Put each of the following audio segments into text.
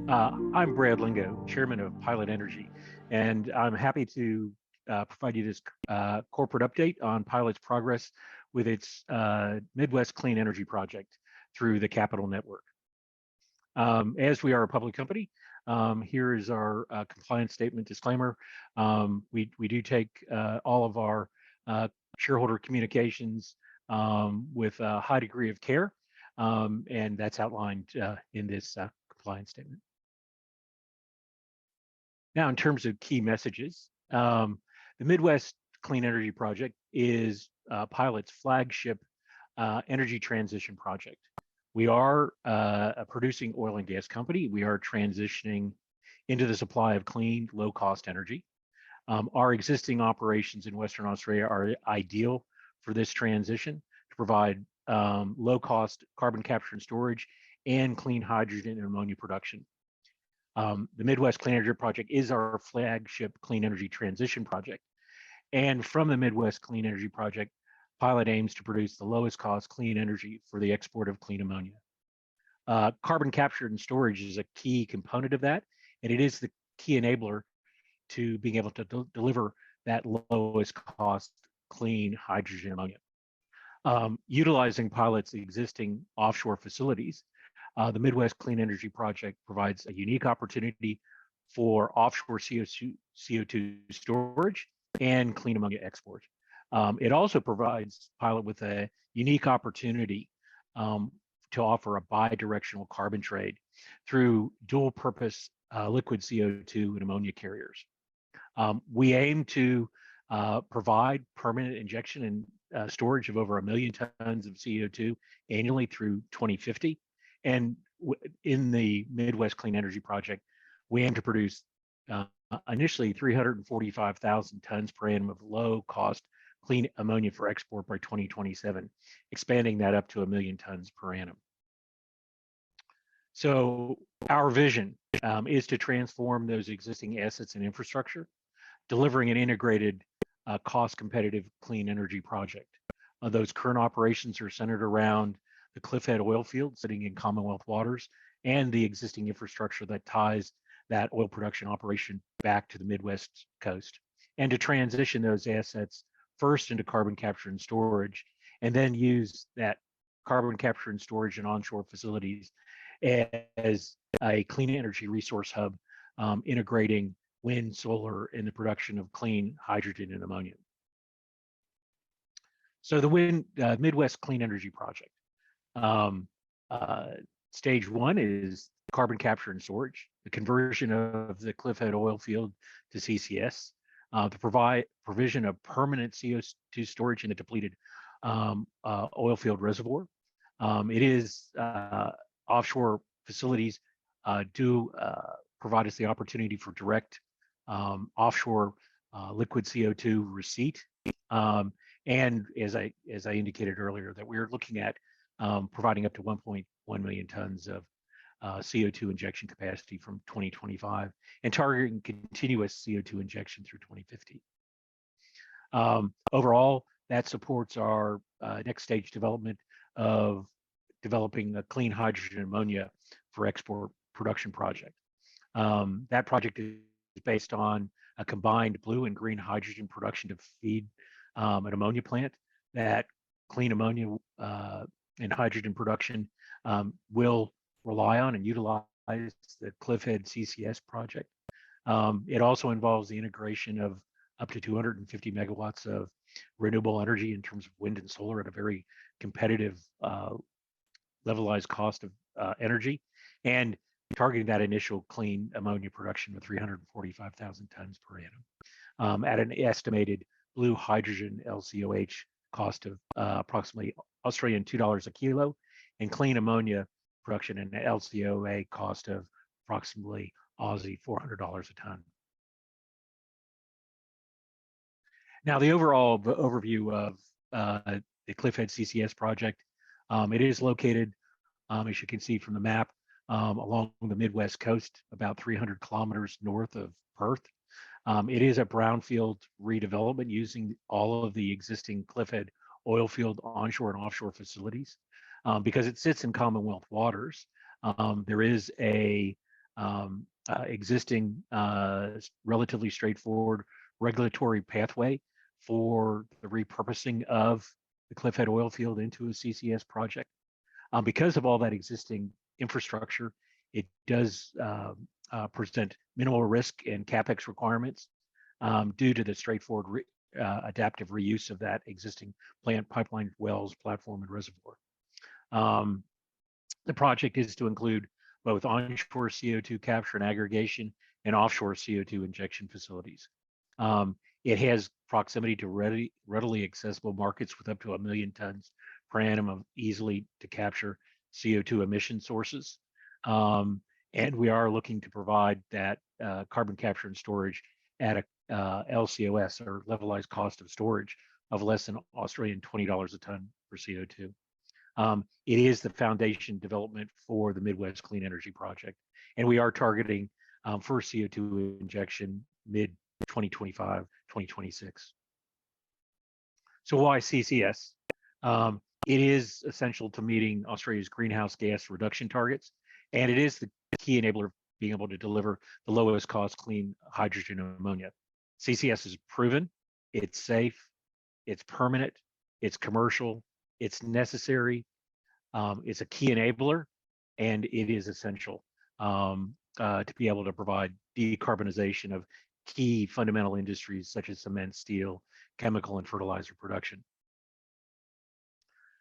I'm Brad Lingo, Chairman of Pilot Energy, and I'm happy to provide you this corporate update on Pilot's progress with its Midwest Clean Energy Project through the Capital Network. As we are a public company, here is our compliance statement disclaimer. We do take all of our shareholder communications with a high degree of care, and that's outlined in this compliance statement. Now, in terms of key messages, the Midwest Clean Energy Project is Pilot's flagship energy transition project. We are a producing oil and gas company. We are transitioning into the supply of clean, low-cost energy. Our existing operations in Western Australia are ideal for this transition to provide low-cost carbon capture and storage and clean hydrogen and ammonia production. The Midwest Clean Energy Project is our flagship clean energy transition project. And from the Midwest Clean Energy Project, Pilot aims to produce the lowest cost clean energy for the export of clean ammonia. Carbon capture and storage is a key component of that, and it is the key enabler to being able to deliver that lowest cost clean hydrogen ammonia. Utilizing Pilot's existing offshore facilities, the Midwest Clean Energy Project provides a unique opportunity for offshore CO2 storage and clean ammonia export. It also provides Pilot with a unique opportunity to offer a bi-directional carbon trade through dual-purpose liquid CO2 and ammonia carriers. We aim to provide permanent injection and storage of over 1 million tons of CO2 annually through 2050. And in the Midwest Clean Energy Project, we aim to produce initially 345,000 tons per annum of low-cost clean ammonia for export by 2027, expanding that up to 1 million tons per annum. So our vision is to transform those existing assets and infrastructure, delivering an integrated, cost-competitive clean energy project. Those current operations are centered around the Cliffhead oil field sitting in Commonwealth waters and the existing infrastructure that ties that oil production operation back to the Midwest coast, and to transition those assets first into carbon capture and storage, and then use that carbon capture and storage and onshore facilities as a clean energy resource hub, integrating wind, solar, in the production of clean hydrogen and ammonia. So the Midwest Clean Energy Project. Stage one is carbon capture and storage, the conversion of the Cliffhead oil field to CCS, the provision of permanent CO2 storage in the depleted oil field reservoir. It is offshore facilities do provide us the opportunity for direct offshore liquid CO2 receipt. And as I indicated earlier, that we're looking at providing up to 1.1 million tons of CO2 injection capacity from 2025 and targeting continuous CO2 injection through 2050. Overall, that supports our next stage development of developing a clean hydrogen ammonia for export production project. That project is based on a combined blue and green hydrogen production to feed an ammonia plant. That clean ammonia and hydrogen production will rely on and utilize the Cliffhead CCS project. It also involves the integration of up to 250 megawatts of renewable energy in terms of wind and solar at a very competitive levelized cost of energy, and targeting that initial clean ammonia production of 345,000 tons per annum at an estimated blue hydrogen LCOH cost of approximately Australian $2 a kilo, and clean ammonia production and LCOA cost of approximately Aussie $400 a ton. Now, the overall overview of the Cliffhead CCS project, it is located, as you can see from the map, along the Midwest coast, about 300 kilometers north of Perth. It is a brownfield redevelopment using all of the existing Cliffhead oil field onshore and offshore facilities. Because it sits in Commonwealth waters, there is a existing relatively straightforward regulatory pathway for the repurposing of the Cliffhead oil field into a CCS project. Because of all that existing infrastructure, it does present minimal risk and CapEx requirements due to the straightforward adaptive reuse of that existing plant, pipeline, wells, platform, and reservoir. The project is to include both onshore CO2 capture and aggregation and offshore CO2 injection facilities. It has proximity to readily accessible markets with up to 1 million tons per annum of easily to capture CO2 emission sources. And we are looking to provide that carbon capture and storage at a LCOS, or levelized cost of storage, of less than Australian $20 a ton for CO2. It is the foundation development for the Midwest Clean Energy Project, and we are targeting first CO2 injection mid-2025, 2026. So why CCS? It is essential to meeting Australia's greenhouse gas reduction targets, and it is the key enabler of being able to deliver the lowest cost clean hydrogen ammonia. CCS is proven, it's safe, it's permanent, it's commercial, it's necessary, it's a key enabler, and it is essential to be able to provide decarbonization of key fundamental industries such as cement, steel, chemical, and fertilizer production.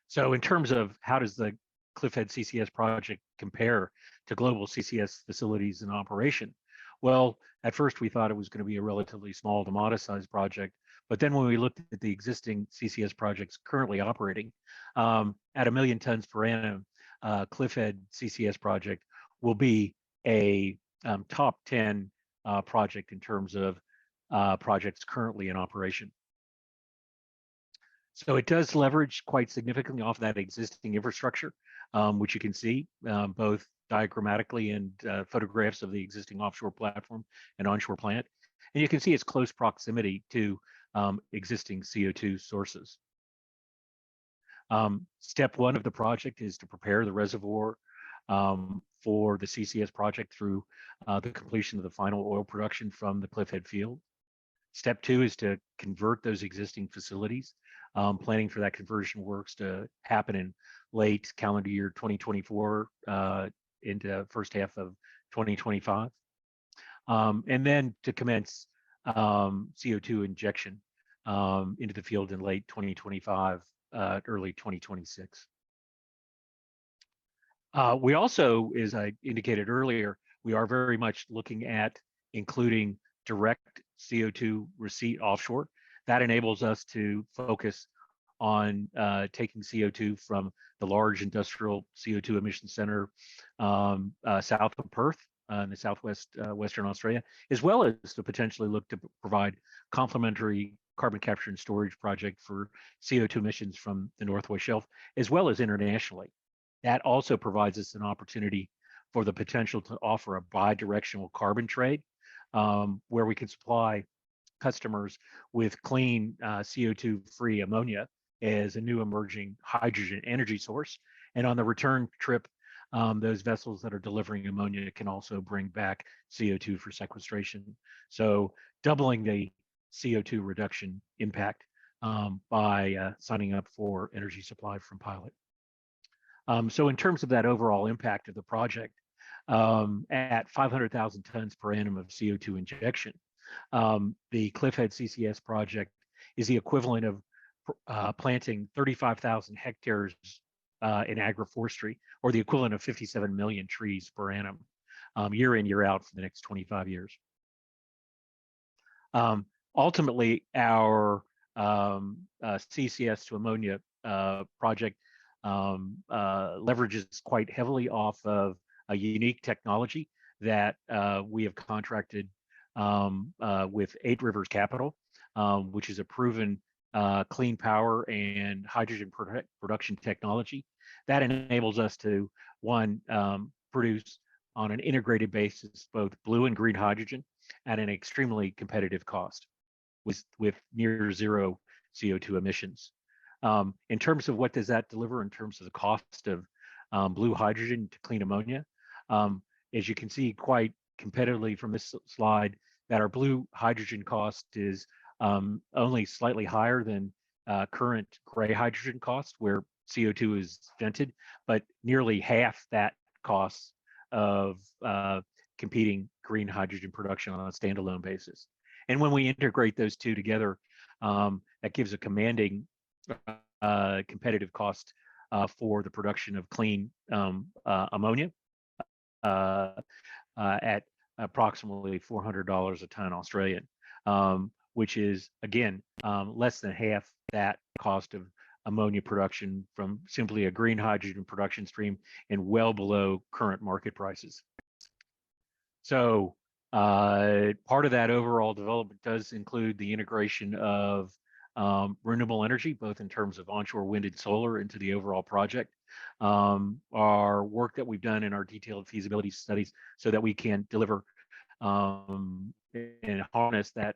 So in terms of how does the Cliffhead CCS project compare to global CCS facilities in operation? Well, at first we thought it was going to be a relatively small to modest sized project, but then when we looked at the existing CCS projects currently operating, at 1 million tons per annum, Cliffhead CCS project will be a top 10 project in terms of projects currently in operation. So it does leverage quite significantly off that existing infrastructure, which you can see both diagrammatically and photographs of the existing offshore platform and onshore plant. And you can see its close proximity to existing CO2 sources. Step one of the project is to prepare the reservoir for the CCS project through the completion of the final oil production from the Cliffhead field. Step two is to convert those existing facilities. Planning for that conversion works to happen in late calendar year 2024 into first half of 2025. And then to commence CO2 injection into the field in late 2025, early 2026. We also, as I indicated earlier, we are very much looking at including direct CO2 receipt offshore. That enables us to focus on taking CO2 from the large industrial CO2 emission center south of Perth in the southwest Western Australia, as well as to potentially look to provide complementary carbon capture and storage project for CO2 emissions from the Northwest Shelf, as well as internationally. That also provides us an opportunity for the potential to offer a bi-directional carbon trade, where we can supply customers with clean CO2-free ammonia as a new emerging hydrogen energy source. And on the return trip, those vessels that are delivering ammonia can also bring back CO2 for sequestration. So doubling the CO2 reduction impact by signing up for energy supply from Pilot. So in terms of that overall impact of the project, at 500,000 tons per annum of CO2 injection, the Cliffhead CCS project is the equivalent of planting 35,000 hectares in agroforestry, or the equivalent of 57 million trees per annum, year in, year out for the next 25 years. Ultimately, our CCS to ammonia project leverages quite heavily off of a unique technology that we have contracted with 8 Rivers Capital, which is a proven clean power and hydrogen production technology that enables us to, one, produce on an integrated basis both blue and green hydrogen at an extremely competitive cost with near zero CO2 emissions. In terms of what does that deliver in terms of the cost of blue hydrogen to clean ammonia, as you can see quite competitively from this slide, that our blue hydrogen cost is only slightly higher than current gray hydrogen cost, where CO2 is vented, but nearly half that cost of competing green hydrogen production on a standalone basis. And when we integrate those two together, that gives a commanding competitive cost for the production of clean ammonia at approximately $400 a ton Australian, which is, again, less than half that cost of ammonia production from simply a green hydrogen production stream and well below current market prices. So part of that overall development does include the integration of renewable energy, both in terms of onshore wind and solar, into the overall project. Our work that we've done in our detailed feasibility studies so that we can deliver and harness that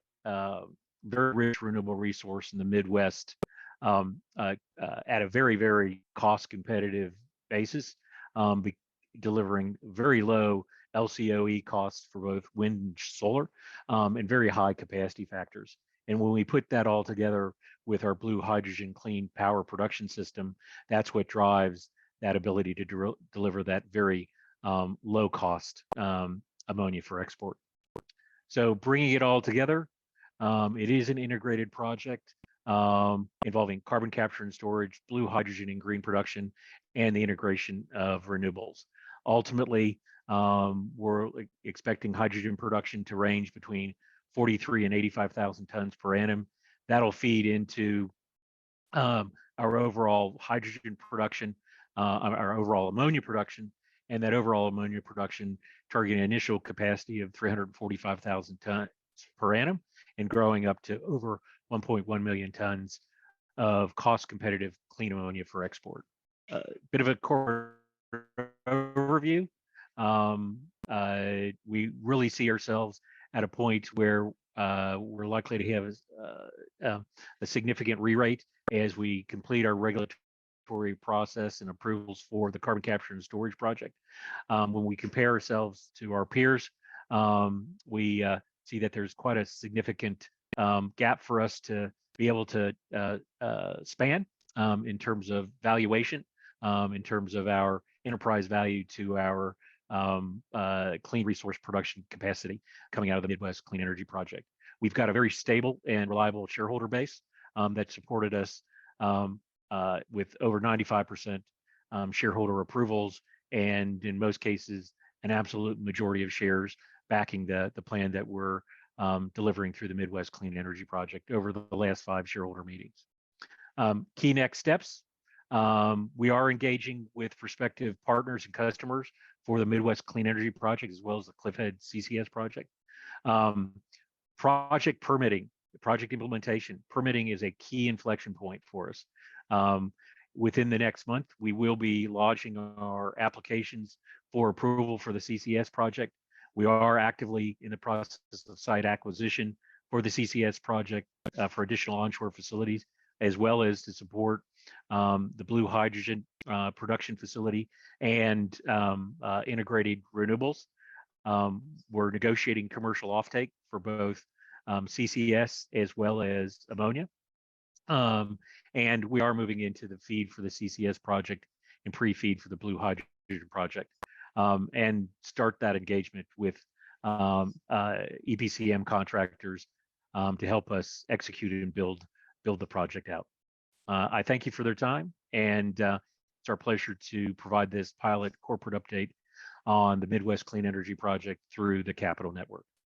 very rich renewable resource in the Midwest at a very, very cost competitive basis, delivering very low LCOE costs for both wind and solar, and very high capacity factors. And when we put that all together with our blue hydrogen clean power production system, that's what drives that ability to deliver that very low cost ammonia for export. So bringing it all together, it is an integrated project involving carbon capture and storage, blue hydrogen and green production, and the integration of renewables. Ultimately, we're expecting hydrogen production to range between 43 and 85,000 tons per annum. That'll feed into our overall hydrogen production, our overall ammonia production, and that overall ammonia production targeting initial capacity of 345,000 tons per annum and growing up to over 1.1 million tons of cost competitive clean ammonia for export. Bit of a core overview. We really see ourselves at a point where we're likely to have a significant re-rate as we complete our regulatory process and approvals for the carbon capture and storage project. When we compare ourselves to our peers, we see that there's quite a significant gap for us to be able to span in terms of valuation, in terms of our enterprise value to our clean resource production capacity coming out of the Midwest Clean Energy Project. We've got a very stable and reliable shareholder base that supported us with over 95% shareholder approvals, and in most cases, an absolute majority of shares backing the plan that we're delivering through the Midwest Clean Energy Project over the last 5 shareholder meetings. Key next steps. We are engaging with prospective partners and customers for the Midwest Clean Energy Project, as well as the Cliffhead CCS project. Project permitting, project implementation. Permitting is a key inflection point for us. Within the next month, we will be launching our applications for approval for the CCS project. We are actively in the process of site acquisition for the CCS project for additional onshore facilities, as well as to support the blue hydrogen production facility and integrated renewables. We're negotiating commercial offtake for both CCS as well as ammonia. And we are moving into the feed for the CCS project and pre-feed for the blue hydrogen project, and start that engagement with EPCM contractors to help us execute and build the project out. I thank you for their time, and it's our pleasure to provide this pilot corporate update on the Midwest Clean Energy Project through the Capital Network.